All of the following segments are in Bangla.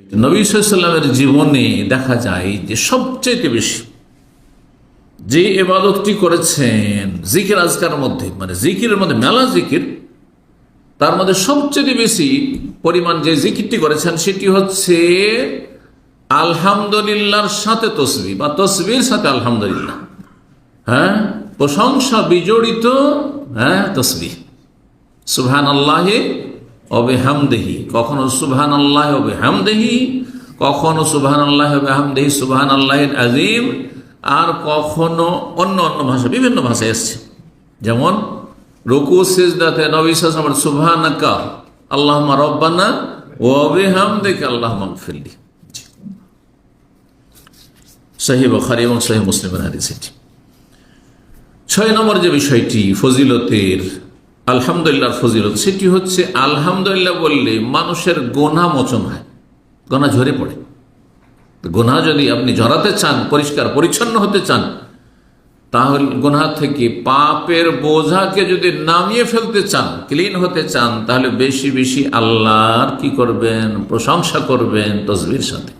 নবী সাল্লাল্লাহু আলাইহি ওয়াসাল্লামের জীবনে দেখা যায় যে সবচেয়ে বেশি যে ইবাদতটি করেছেন জিকির আজকারের মধ্যে, মানে জিকিরের মধ্যে মেলা জিকির, তার মধ্যে সবচেয়ে বেশি পরিমাণ যে জিকিরটি করেছেন সেটি হচ্ছে আলহামদুলিল্লাহর সাথে তসবিহ বা তসবির সাথে আলহামদুলিল্লাহ। প্রশংসা বিজড়িত তসবিহ, সুবহানাল্লাহি ওয়া বিহামদিহি, কখনো সুবহানাল্লাহি ওয়া বিহামদিহি, কখনো সুবহানাল্লাহি ওয়া বিহামদিহি সুবহানাল্লাহিল আযীম, আর কখনো অন্য অন্য ভাষা, বিভিন্ন ভাষায় এসছে। যেমন রুকু সিজদাতে নবী সাল্লাল্লাহু আলাইহি ওয়াসাল্লাম সুবহানাকা আল্লাহুম্মা রব্বানা ওয়া বিহামদিকা আল্লাহুম্মা গফিরলি। সহিহ বুখারী এবং সহিহ মুসলিমের হাদিস এটি। 6 নম্বর যে বিষয়টি ফজিলতের, আলহামদুলিল্লাহর ফজিলত, সেটি হচ্ছে আলহামদুলিল্লাহ বললে মানুষের গোনা মোচন হয়, গোনা ঝরে পড়ে। গোনা যদি আপনি ঝরাতে চান, পরিষ্কার পরিচ্ছন্ন হতে চান, তাহলে গোনা থেকে পাপের বোঝাকে যদি নামিয়ে ফেলতে চান, ক্লিন হতে চান, তাহলে বেশি বেশি আল্লাহর কি করবেন? প্রশংসা করবেন তসবির সাথে।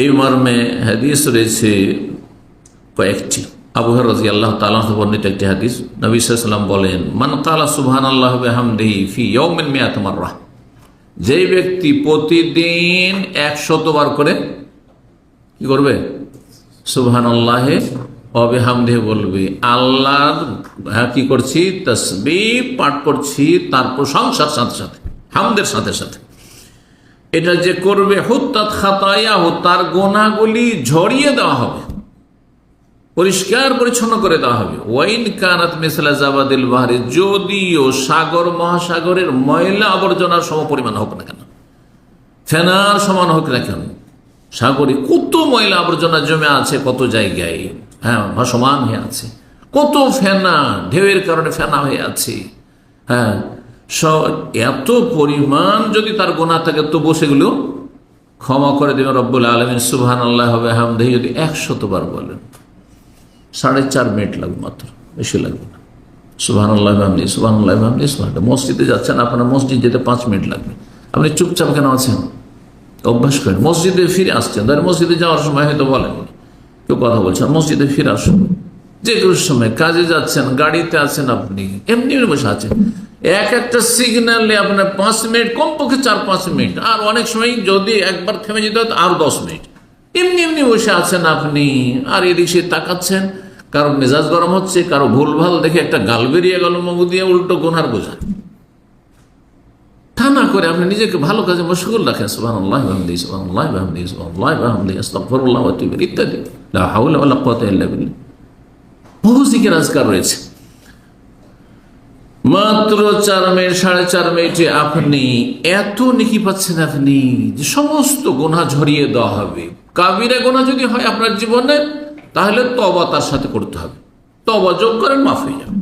এই মর্মে হাদিস রয়েছে কয়েকটি। আবু হুরায়রা রাদিয়াল্লাহু তাআলা আনহু বর্ণিত একটি হাদিস, নবী সাল্লাল্লাহু আলাইহি ওয়াসাল্লাম বলেন, মান ক্বালা সুবহানাল্লাহি ওয়া বিহামদিহি ফি ইয়াউমিন মিআত মাররা, যে ব্যক্তি প্রতিদিন 100 বার করে কি করবে? সুবহানাল্লাহি ওয়া বিহামদিহি বলবে, আল্লাহর কি করছি? তাসবিহ পাঠ করছি তার প্রশংসার সাথে সাথে, হামদের সাথে সাথে। এটা যে করবে, হুত্তাত খাতায়াহু, তার গুনাহগুলি ঝরিয়ে দেওয়া হবে, পরিষ্কার পরিচ্ছন্ন করে দেওয়া হবে। ওয়াইন কানাত মিসলা জাবাদিল বাহরি, যদিও সাগর মহাসাগরের ময়লা আবর্জনার সমপরিমাণ হোক না কেন, ফেনার সমান হোক না কেন, সাগরে কত ময়লা আবর্জনা জমে আছে, কত জায়গায় সমান হয়ে আছে, কত ফেনা, ঢেউয়ের কারণে ফেনা হয়ে আছে, এত পরিমাণ যদি তার গুনাহ থাকে, তবু সেগুলো ক্ষমা করে দেবেন রব্বুল আলামিন। সুবহানাল্লাহি ওয়া বিহামদিহি যদি 100 বার বলেন, 4.5 মিনিট লাগবে, মাত্র, বেশি লাগবে না। সুবহানাল্লাহি ওয়া বিহামদিহি সুবহানাল্লাহি ওয়া বিহামদিহি সুবহানাল্লাহ। মসজিদে যাচ্ছেন, আপনার মসজিদ যেতে 5 মিনিট লাগবে, আপনি চুপচাপ কেন আছেন? অভ্যাস করেন। মসজিদে ফিরে আসছেন, ধর মসজিদে যাওয়ার সময় হয়তো বলেন, কেউ কথা বলছেন, মসজিদে ফিরে আসুন, যে কোনো সময় কাজে যাচ্ছেন, গাড়িতে আছেন, আপনি এমনি বসে আছেন, একটা সিগন্যালে আপনার 5 মিনিট, কমপক্ষে 4-5 মিনিট, আর অনেক সময় যদি একবার থেমে যেতে হয় আর 10 মিনিট, এমনি এমনি বসে আছেন আপনি, আর এদিক সে তাকাচ্ছেন, কারো মেজাজ গরম হচ্ছে, কারো ভুলভাল দেখে একটা গাল বেরিয়ে গেল মুখ দিয়ে, উল্টো গুনার বোঝা। তা না করে আপনি নিজেকে ভালো কাজে মশগুল রাখেন, সুবহানাল্লাহি ওয়া বিহামদিহি সুবহানাল্লাহি ওয়া বিহামদিহি সুবহানাল্লাহি ওয়া বিহামদিহি আস্তাগফিরুল্লাহ ওয়া আতুবু ইলাইহি ইত্যাদি, লা হাওলা ওয়া লা কুওয়াতা ইল্লা বিল্লাহ। বহু জিকির আজকার রয়েছে। মাত্র 4 মিনিট 4.5 মিনিটে আপনি এত নেকি পাচ্ছেন, আপনি যে সমস্ত গুনাহ ঝরিয়ে দেওয়া হবে। কাবিরা গুনাহ যদি হয় আপনার জীবনে, তাহলে তওবা তার সাথে করতে হবে, তওবা যোগ করেন, মাফ হয়ে যাবে।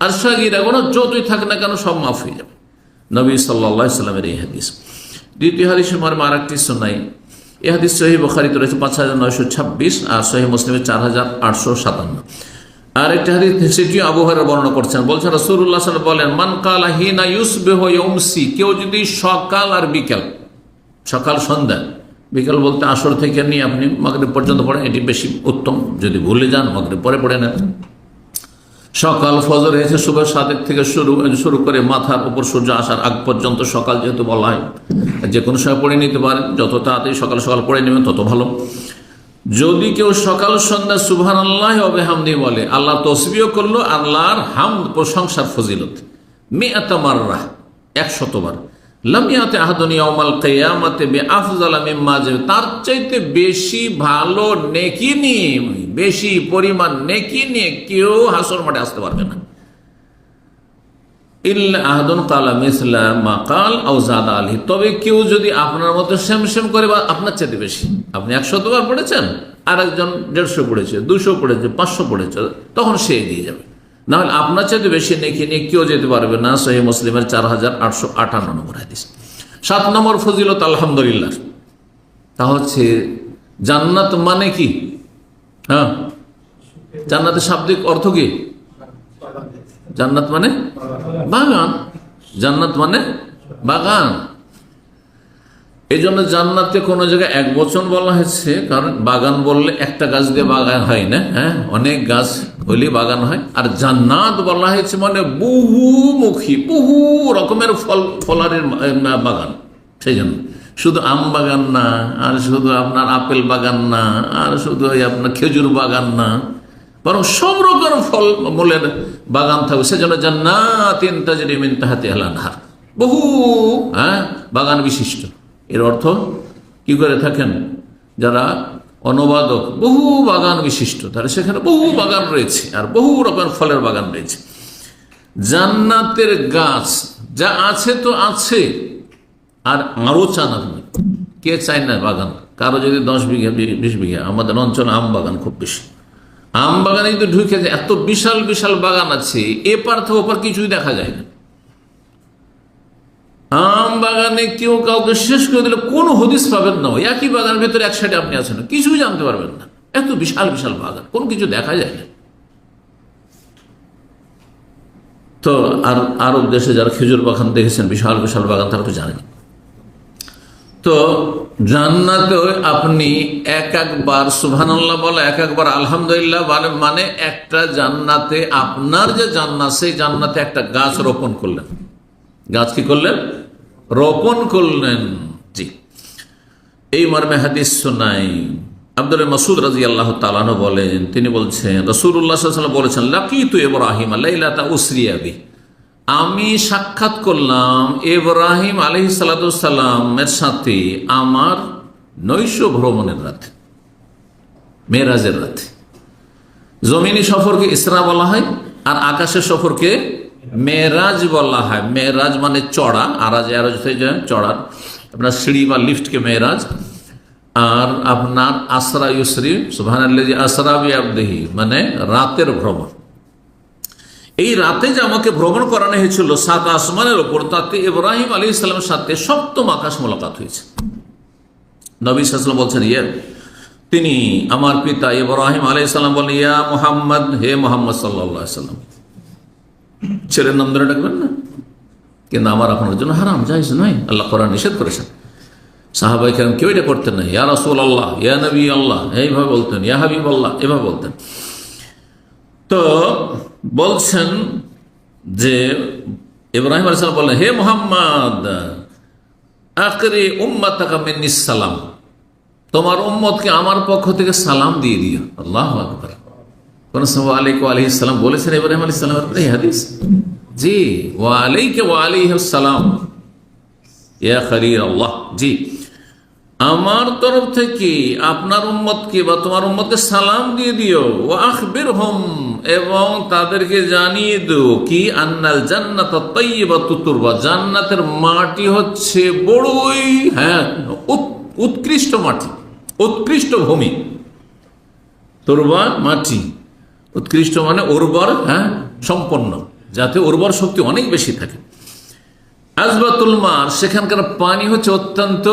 আর সাগীরা গুনাহ যতই থাক না কেন, সব মাফ হয়ে যাবে। নবী সাল্লাল্লাহু আলাইহি সাল্লামের এই হাদিস। দ্বিতীয় হাদিসের মর্মে আরেকটি শোনাই। এই হাদিস সহিহ বুখারীতে রয়েছে 5926, আর সহিহ মুসলিমে 4857। আর একটা হাদিস, সেটি আবু হুরায়রা বর্ণনা করছেন, বলছেন রাসূলুল্লাহ সাল্লাল্লাহু আলাইহি ওয়াসাল্লাম বলেন, মান কালা হিনা ইউসবিহু ইয়ামসি, কেউ যদি সকাল আর বিকাল, সকাল সন্ধ্যা, বিকাল বলতে আসর থেকে নিয়ে আপনি মাগরিব পর্যন্ত পড়েন, এটি বেশি উত্তম। যদি ভুলে যান মাগরিব পরে পড়ে নেন। সকাল ফজর হয়েছে সুবহ সাদেক থেকে শুরু করে মাথার উপর সূর্য আসার আগ পর্যন্ত সকাল যেহেতু বলা হয়, যে কোনো সময় পড়ে নিতে পারেন, যত তাড়াতাড়ি সকাল সকাল পড়ে নেবেন তত ভালো। যদি কেউ সকাল সন্ধ্যা সুবহানাল্লাহি ওয়া বিহামদিহি বলে, আল্লাহ তসবিহ করলো, আল্লাহর হামদ প্রশংসার ফজিলত, মিআতা মাররা 100 বার, লাম ইয়াতি আহাদুন ইয়াউমাল কিয়ামাতি বিআফযালা মিম্মা, তার চাইতে বেশি ভালো নেকি নিয়ে, বেশি পরিমাণ নেকি নিয়ে কেউ হাসর মাঠে আসতে পারবে না। ইল্লা আহাদুন ক্বালা মিসলা মা ক্বাল আও যাদা আলাইহি, তবে কেউ যদি আপনার মতো সেম সেম করে বা আপনার চাইতে বেশি, আপনি 100 বার পড়েছেন, আর একজন 150 পড়েছে, 200 পড়েছে, 500 পড়েছে, তখন সে এগিয়ে যাবে। না হলে আপনার চাইতে বেশি নেকি নিয়ে কেউ যেতে পারবে না। সহিহ মুসলিমের 4858 নম্বর হাদিস। 7 নম্বর ফজিলত আলহামদুলিল্লাহ, তা হচ্ছে জান্নাত মানে কি? জান্নাতের শাব্দিক অর্থ কি? জান্নাত মানে বাগান, জান্নাত মানে বাগান। এই জন্য জান্নাতে কোনো জায়গায় এক বচন বলা হয়েছে, কারণ বাগান বললে একটা গাছ দিয়ে বাগান হয় না, হ্যাঁ, অনেক গাছ হইলে বাগান হয়। আর জান্নাত বলা হয়েছে মানে বহুমুখী, বহু রকমের ফলারের বাগান। সেই জন্য শুধু আম বাগান না, আর শুধু আপনার আপেল বাগান না, আর শুধু আপনার খেজুর বাগান না, বরং সব রকম ফল মূলের বাগান থাকবে। সেজন্য জান্নাতিন তাজরি মিন তাহতিহাল আনহার, বহু বাগান বিশিষ্ট। এর অর্থ কি করে থাকেন যারা অনুবাদক, বহু বাগান বিশিষ্ট, তাহলে সেখানে বহু বাগান রয়েছে আর বহু রকমের ফলের বাগান রয়েছে। জান্নাতের গাছ যা আছে তো আছে, আর আরো চান আপনি, কে চায় না বাগান? কারো যদি 10 বিঘা 20 বিঘা, আমাদের অঞ্চলে আম বাগান খুব বেশি, আম বাগানে কিন্তু ঢুকে যায়, এত বিশাল বিশাল বাগান আছে, এপার থেকে ওপার কিছুই দেখা যায় না। আম বাগানে কেউ কাউকে শেষ করে দিলে কোনো হদিস পাবেন না, একই বাগানের ভেতরে এক সাইডে আপনি আছেন, কিছুই জানতে পারবেন না, এত বিশাল বিশাল বাগান, কোনো কিছু দেখা যায় না। তো আর আরব দেশে যারা খেজুর বাগান দেখেছেন, বিশাল বিশাল বাগান, তারা তো জানেন। তো জান্নাতে আপনি এক একবার সুবহানাল্লাহ বলা, এক একবার আলহামদুলিল্লাহ মানে একটা জান্নাতে, আপনার যে জান্নাত, সেই জান্নাতে একটা গাছ রোপণ করলেন। গাছ কি করলেন? রোপণ করলেন। জি, এই মর্মে হাদিস শোনাই আব্দুল্লাহ মাসউদ রাদিয়াল্লাহু তাআলা আনহু বলেন, তিনি বলছেন রাসূলুল্লাহ সাল্লাল্লাহু আলাইহি ওয়াসাল্লাম বলেছেন, লাকিতু ইব্রাহিম লাইলাতা উসরিয়া বি, আমি সাক্ষাৎ করলাম ইব্রাহিম আলাইহিস সালাতু ওয়াস সালামের সাথে আমার নৈশ ভ্রমণের রাতে, মেরাজের রাতে। জমিনি সফরকে ইসরা বলা হয়, আর আকাশের সফরকে মেরাজ বলা হয়। মেরাজ মানে চড়া, আরাজ আরাজ হয়ে যায় চড়ার, আপনার সিঁড়ি বা লিফটকে মেরাজ। আর আপনার আসরা ইউসরি সুবহানাল্লাযী আসরা বিআবদিহি মানে রাতের ভ্রমণ। এই রাতে যে আমাকে ভ্রমণ করানো হয়েছিল 7 আসমানের ওপর, তাতে ইব্রাহিম আলাইহিস সালামের সাথে 7ম আকাশ মোলাকাত হয়েছে। নবী সাল্লাল্লাহু আলাইহি ওয়াসাল্লাম বলছেন, তিনি আমার পিতা ইব্রাহিম আলাইহিস সালাম বলেন, ইয়া মুহাম্মদ, হে মুহাম্মদ সাল্লাল্লাহু আলাইহি ওয়াসাল্লাম। ছেলের নাম ধরে ডাকবেন না, কিন্তু আমার আপনার জন্য হারাম, জায়েজ নয়, আল্লাহ কোরআন নিষেধ করেছেন। সাহাবায়ে কেরাম কেউ এটা করতেন না, ইয়া রাসূলুল্লাহ, ইয়া নবী আল্লাহ এইভাবে বলতেন, ইয়া হাবিবাল্লাহ এভাবে বলতেন। তো বলছেন যে ইব্রাহিম আলাইহিস সালাম বললেন, হে মুহাম্মদ, আকরি উম্মাতাকা মিন্নিস সালাম, তোমার উম্মতকে আমার পক্ষ থেকে সালাম দিয়ে দিও। আল্লাহু আকবার। কোন সাহাবা আলাইহি আলাইহিস সালাম বলেছেন ইব্রাহিম আলাইহিস সালামের এই হাদিস? জি, ওয়া আলাইকা ওয়া আলাইহিস সালাম ইয়া খলিল আল্লাহ। জি, আমার তরফ থেকে আপনার উম্মতকে বা তোমার উম্মতকে সালাম দিয়ে দিও। ওয়া আখবিরহুম, এবং তাদেরকে জানিয়ে দিও কি, আন্নাল জান্নাতা তাইয়্যিবাতুত তুরবা, জান্নাতের মাটি হচ্ছে বড়ই উৎকৃষ্ট মাটি, উৎকৃষ্ট ভূমি। তুরবা মাটি, উৎকৃষ্ট মানে উর্বর, সম্পন্ন, যাতে উর্বর শক্তি অনেক বেশি থাকে। আজবাতুল মার, সেখানকার পানি হচ্ছে অত্যন্ত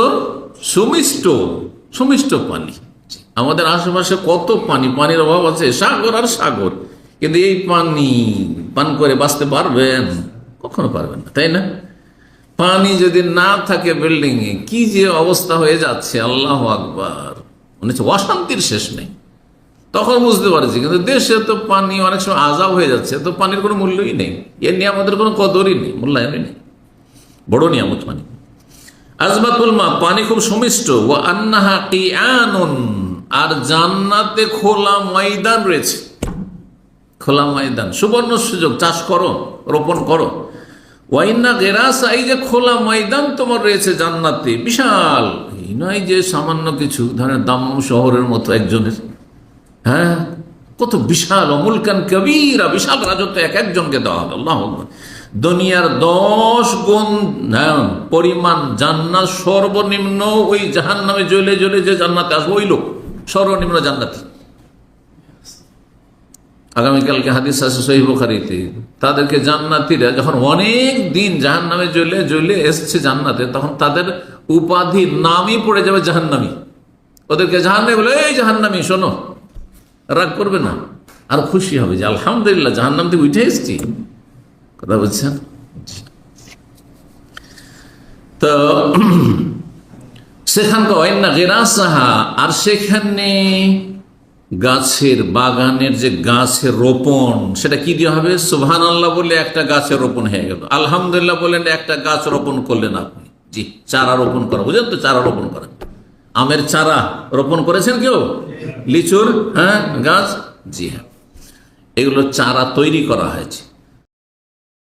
সুমিষ্ট, সুমিষ্ট পানি। আমাদের আশেপাশে কত পানি, পানির অভাব আছে, সাগর আর সাগর, কিন্তু এই পানি পান করে বাঁচতে পারবেন? কখনো পারবেন না, তাই না? পানি যদি না থাকে বিল্ডিং এ, কি যে অবস্থা হয়ে যাচ্ছে, আল্লাহু আকবার, মনে হচ্ছে অশান্তির শেষ নেই। তখন বুঝতে পারছি, কিন্তু দেশে তো পানি অনেক সময় আজাব হয়ে যাচ্ছে, তো পানির কোনো মূল্যই নেই, এর নিয়ে আমাদের কোনো কদরই নেই, মূল্যায়নই নেই। বড় নিয়ামত পানি। আজবাতুল মা, পানি খুব সুমিষ্ট। ওয়া আন্নাহা কিয়ানুন, আর জান্নাতে খোলা ময়দান রয়েছে, খোলা ময়দান, সুবর্ণ সুযোগ, চাষ করো, রোপণ করো। ওয়াইন্না গেরাসা, এই যে খোলা ময়দান তোমার রয়েছে জান্নাতে, বিশাল, এই নয় যে সামান্য কিছু, ধরেন দাম্মাম শহরের মতো একজনের, কত বিশাল, অমুলকান কবীরা, বিশাল রাজত্ব এক একজনকে দেওয়া হবে। আল্লাহু আকবার। দুনিয়ার 10 গুণ পরিমাণ জান্নাত, সর্বনিম্ন ওই জাহান্নামে জ্বলে জ্বলে যে জান্নাতে আসবে, ওই লোক সর্বনিম্ন জান্নাতি। আগামীকালকে হাদিস আছে সহিহ বুখারীতে, তাদেরকে জান্নাতীরা যখন অনেক দিন জাহান্নামে জ্বলে জ্বলে এসছে জান্নাতে, তখন তাদের উপাধি, নামই পড়ে যাবে জাহান্নামী। ওদেরকে জাহান্নামী বলে, এই জাহান্নামী শোনো, রাগ করবে না, আর খুশি হবে যে আলহামদুলিল্লাহ জাহান্নাম থেকে উঠে এসেছি। কথা বলছেন? তো সেখানকার ওয়াইন্না গিরাসাহা, আর সেখানে গাছের বাগানের যে গাছের রোপণ, সেটা কি দিয়ে হবে? সুবহানাল্লাহ বলে একটা গাছের রোপণ হয়ে গেল, আলহামদুলিল্লাহ বললেন একটা গাছ রোপণ করলেন আপনি। জি, চারা রোপণ করা, বুঝলেন তো? চারা রোপণ করা, আমের চারা রোপণ করেছেন কেউ? লিচুর গাছ, জি হ্যাঁ, এগুলো চারা তৈরি করা হয়েছে।